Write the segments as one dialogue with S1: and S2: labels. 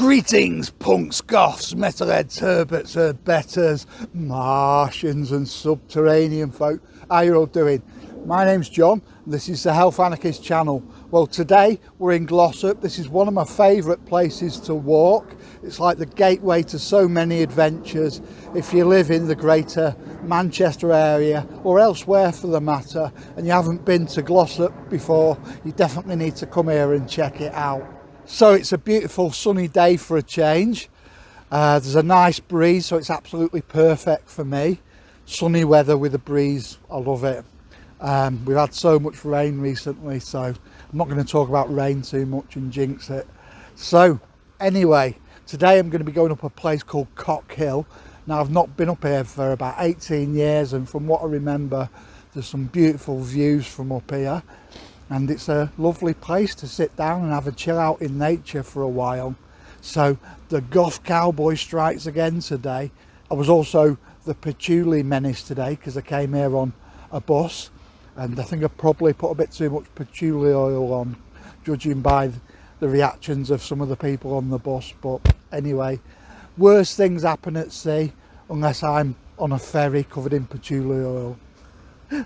S1: Greetings, punks, goths, metalheads, herberts, herbetters, Martians and subterranean folk. How you all doing? My name's John, and this is the Health Anarchist channel. Well, today we're in Glossop. This is one of my favourite places to walk. It's like the gateway to so many adventures. If you live in the greater Manchester area, or elsewhere for the matter, and you haven't been to Glossop before, you definitely need to come here and check it out. So it's a beautiful sunny day for a change. There's a nice breeze, so it's absolutely perfect for me. Sunny weather with a breeze, I love it. We've had so much rain recently, so I'm not going to talk about rain too much and jinx it. So anyway, today I'm going to be going up a place called Cock Hill. Now, I've not been up here for about 18 years, and from what I remember, there's some beautiful views from up here. And it's a lovely place to sit down and have a chill out in nature for a while. So the goth cowboy strikes again today. I was also the patchouli menace today because I came here on a bus, and I think I probably put a bit too much patchouli oil on, judging by the reactions of some of the people on the bus. But anyway, worse things happen at sea unless I'm on a ferry covered in patchouli oil.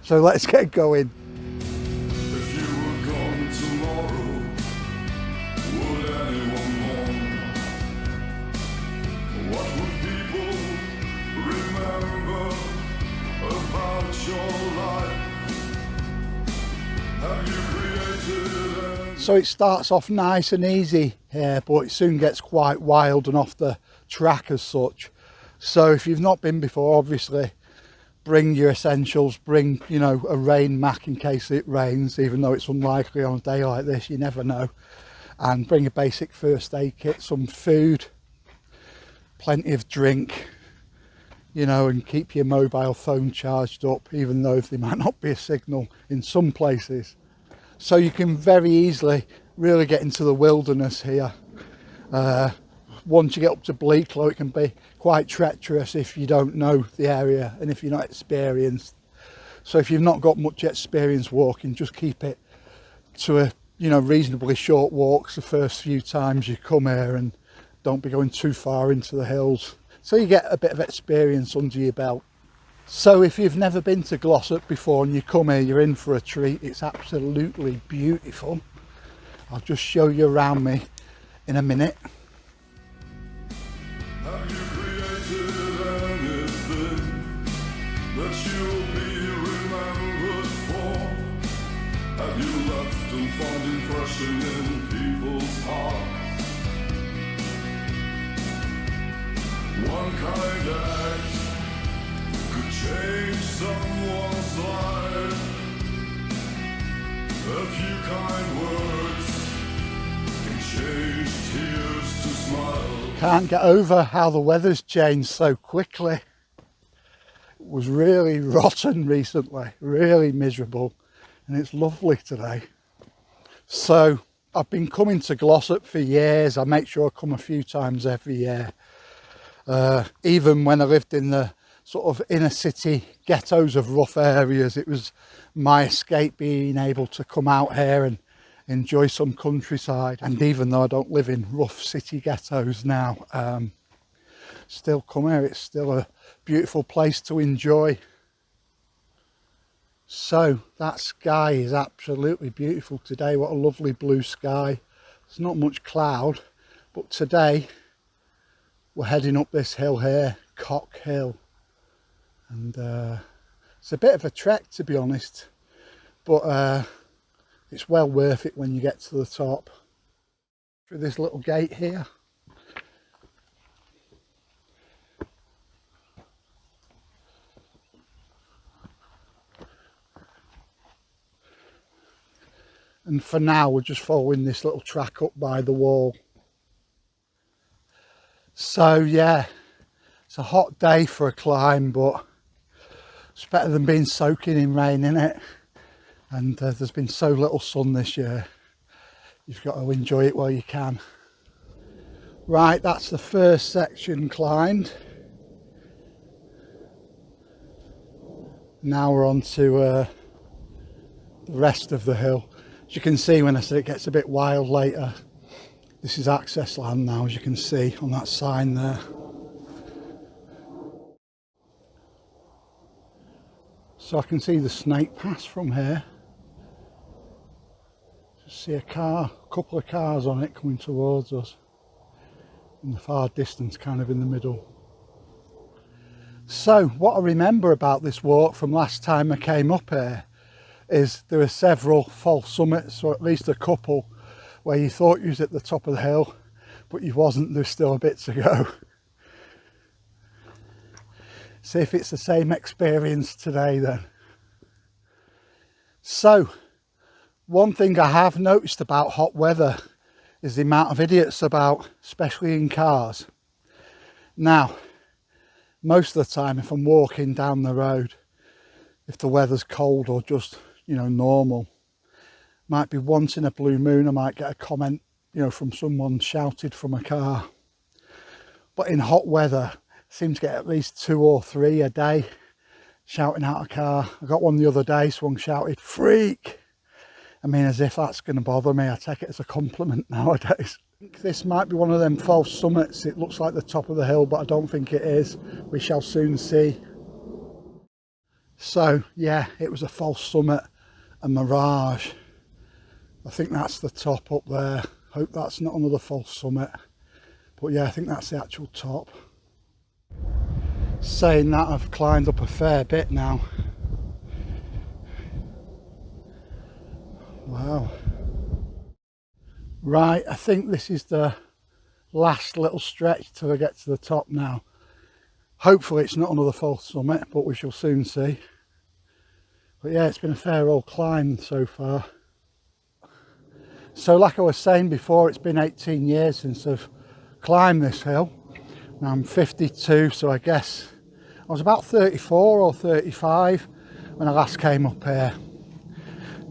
S1: So let's get going. So it starts off nice and easy here, but it soon gets quite wild and off the track as such. So if you've not been before, obviously bring your essentials, bring, you know, a rain mac in case it rains, even though it's unlikely on a day like this, you never know. And bring a basic first aid kit, some food, plenty of drink, you know, and keep your mobile phone charged up, even though there might not be a signal in some places. So you can very easily really get into the wilderness here. Once you get up to Bleaklow, it can be quite treacherous if you don't know the area and if you're not experienced. So if you've not got much experience walking, just keep it to a, you know, reasonably short walks the first few times you come here, and don't be going too far into the hills, so you get a bit of experience under your belt. So if you've never been to Glossop before and you come here, you're in for a treat. It's absolutely beautiful. I'll just show you around me in a minute.
S2: Have you created anything that you'll be remembered for? Have you left and found impression in people's hearts? One kind act could change someone's life. A few kind words can change tears to smiles.
S1: Can't get over how the weather's changed so quickly. It was really rotten recently, really miserable, and it's lovely today. So I've been coming to Glossop for years. I make sure I come a few times every year. Even when I lived in the sort of inner city ghettos of rough areas, it was my escape being able to come out here and enjoy some countryside. And even though I don't live in rough city ghettos now, still come here. It's still a beautiful place to enjoy. So that sky is absolutely beautiful today. What a lovely blue sky. There's not much cloud, but today we're heading up this hill here, Cock Hill. And it's a bit of a trek, to be honest, but it's well worth it when you get to the top. Through this little gate here. And for now, we're just following this little track up by the wall. So yeah, it's a hot day for a climb, but it's better than being soaking in rain, innit? And there's been so little sun this year. You've got to enjoy it while you can. Right, that's the first section climbed. Now we're on to the rest of the hill. As you can see, when I said it gets a bit wild later, This is access land now, as you can see on that sign there. So I can see the Snake Pass from here. Just see a couple of cars on it coming towards us in the far distance, kind of in the middle. So what I remember about this walk from last time I came up here is there are several false summits, or at least a couple, where you thought you was at the top of the hill, but you wasn't. There's still a bit to go. See if it's the same experience today then. So, one thing I have noticed about hot weather is the amount of idiots about, especially in cars. Now, most of the time if I'm walking down the road, if the weather's cold or just, you know, normal, might be once in a blue moon I might get a comment, you know, from someone shouted from a car. But in hot weather, I seem to get at least 2 or 3 a day shouting out a car. I got one the other day, someone shouted, "Freak!" I mean, as if that's going to bother me. I take it as a compliment nowadays. This might be one of them false summits. It looks like the top of the hill, but I don't think it is. We shall soon see. So yeah, it was a false summit, a mirage. I think that's the top up there. Hope that's not another false summit. But yeah, I think that's the actual top. Saying that, I've climbed up a fair bit now. Wow. Right, I think this is the last little stretch till I get to the top now. Hopefully it's not another false summit, but we shall soon see. But yeah, it's been a fair old climb so far. So like I was saying before, it's been 18 years since I've climbed this hill. Now I'm 52, so I guess I was about 34 or 35 when I last came up here.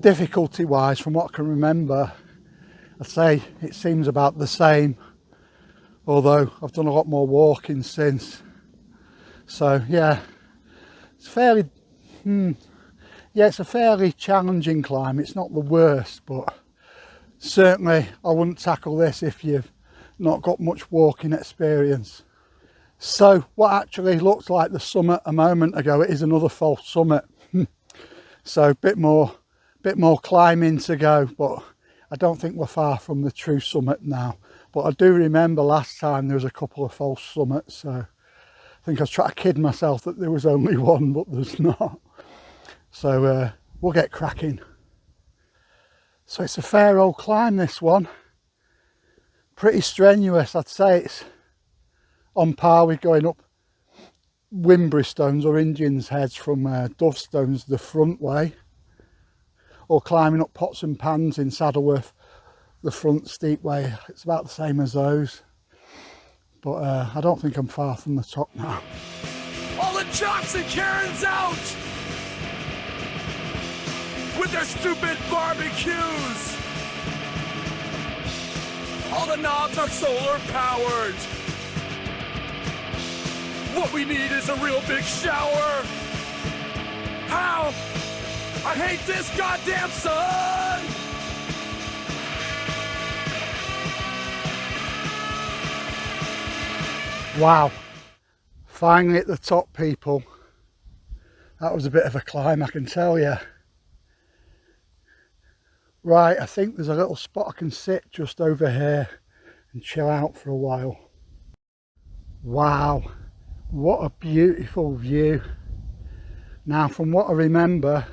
S1: Difficulty wise, from what I can remember, I'd say it seems about the same, although I've done a lot more walking since. So yeah, it's fairly yeah, it's a fairly challenging climb. It's not the worst, but certainly I wouldn't tackle this if you've not got much walking experience. So what actually looked like the summit a moment ago, it is another false summit. So a bit more climbing to go, but I don't think we're far from the true summit now. But I do remember last time there was a couple of false summits, so I think I was trying to kid myself that there was only one, but there's not. So we'll get cracking. So it's a fair old climb, this one. Pretty strenuous. I'd say it's on par with going up Wimbury stones or Indians heads from Dove stones the front way, or climbing up Pots and Pans in Saddleworth the front steep way. It's about the same as those, but I don't think I'm far from the top now.
S2: All the jocks and Karens out with their stupid barbecues. All the knobs are solar powered. What we need is a real big shower. How? I hate this goddamn sun.
S1: Wow, finally at the top, people. That was a bit of a climb, I can tell you. Right, I think there's a little spot I can sit just over here and chill out for a while. Wow, what a beautiful view. Now, from what I remember,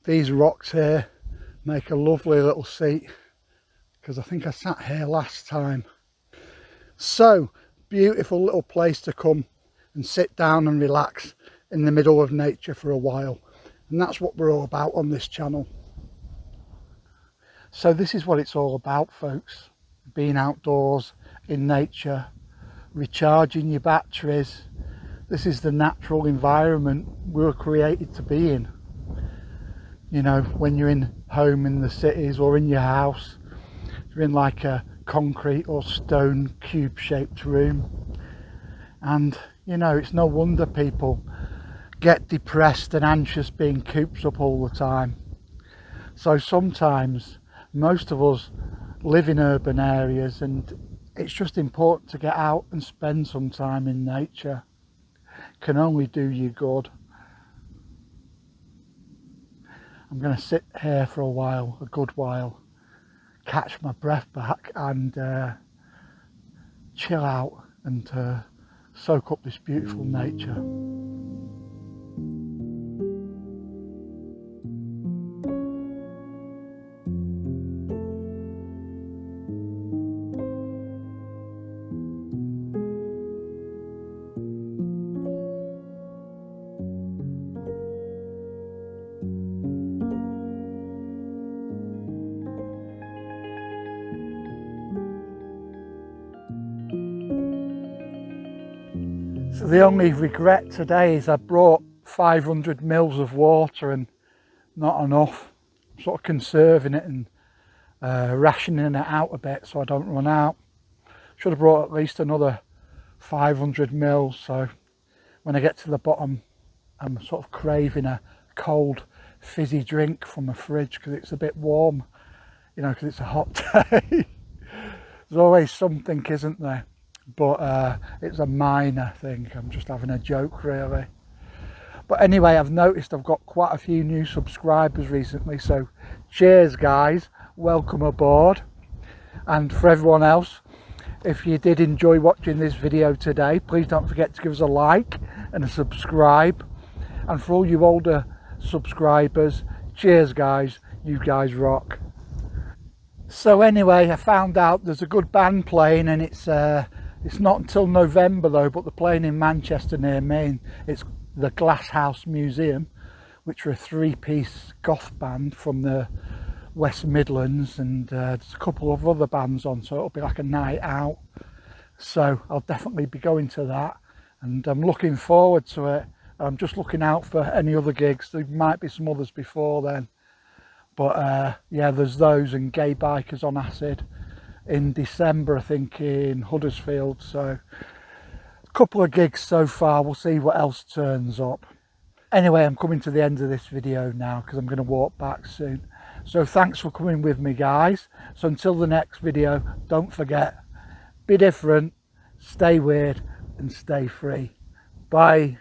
S1: these rocks here make a lovely little seat, because I think I sat here last time. So, beautiful little place to come and sit down and relax in the middle of nature for a while. And that's what we're all about on this channel. So this is what it's all about, folks. Being outdoors in nature, recharging your batteries. This is the natural environment we were created to be in. You know, when you're in home in the cities or in your house, you're in like a concrete or stone cube shaped room, and you know, it's no wonder people get depressed and anxious being cooped up all the time. So sometimes most of us live in urban areas, and it's just important to get out and spend some time in nature. Can only do you good. I'm going to sit here for a while, a good while, catch my breath back and chill out and soak up this beautiful nature. So the only regret today is I brought 500 mils of water and not enough. I'm sort of conserving it and rationing it out a bit so I don't run out. Should have brought at least another 500 mils, so when I get to the bottom I'm sort of craving a cold fizzy drink from the fridge because it's a bit warm, you know, because it's a hot day. There's always something, isn't there? But it's a minor thing. I'm just having a joke really. But anyway, I've noticed I've got quite a few new subscribers recently, so cheers guys, welcome aboard. And for everyone else, if you did enjoy watching this video today, please don't forget to give us a like and a subscribe. And for all you older subscribers, cheers guys, you guys rock. So anyway, I found out there's a good band playing, and it's not until November though, but they're playing in Manchester near me. It's the Glasshouse Museum, which are a three-piece goth band from the West Midlands, and there's a couple of other bands on, so it'll be like a night out. So I'll definitely be going to that, and I'm looking forward to it. I'm just looking out for any other gigs. There might be some others before then, but yeah, there's those, and Gay Bikers on Acid in December, I think, in Huddersfield. So a couple of gigs so far. We'll see what else turns up. Anyway, I'm coming to the end of this video now because I'm going to walk back soon. So thanks for coming with me guys. So until the next video, don't forget, be different, stay weird and stay free. Bye.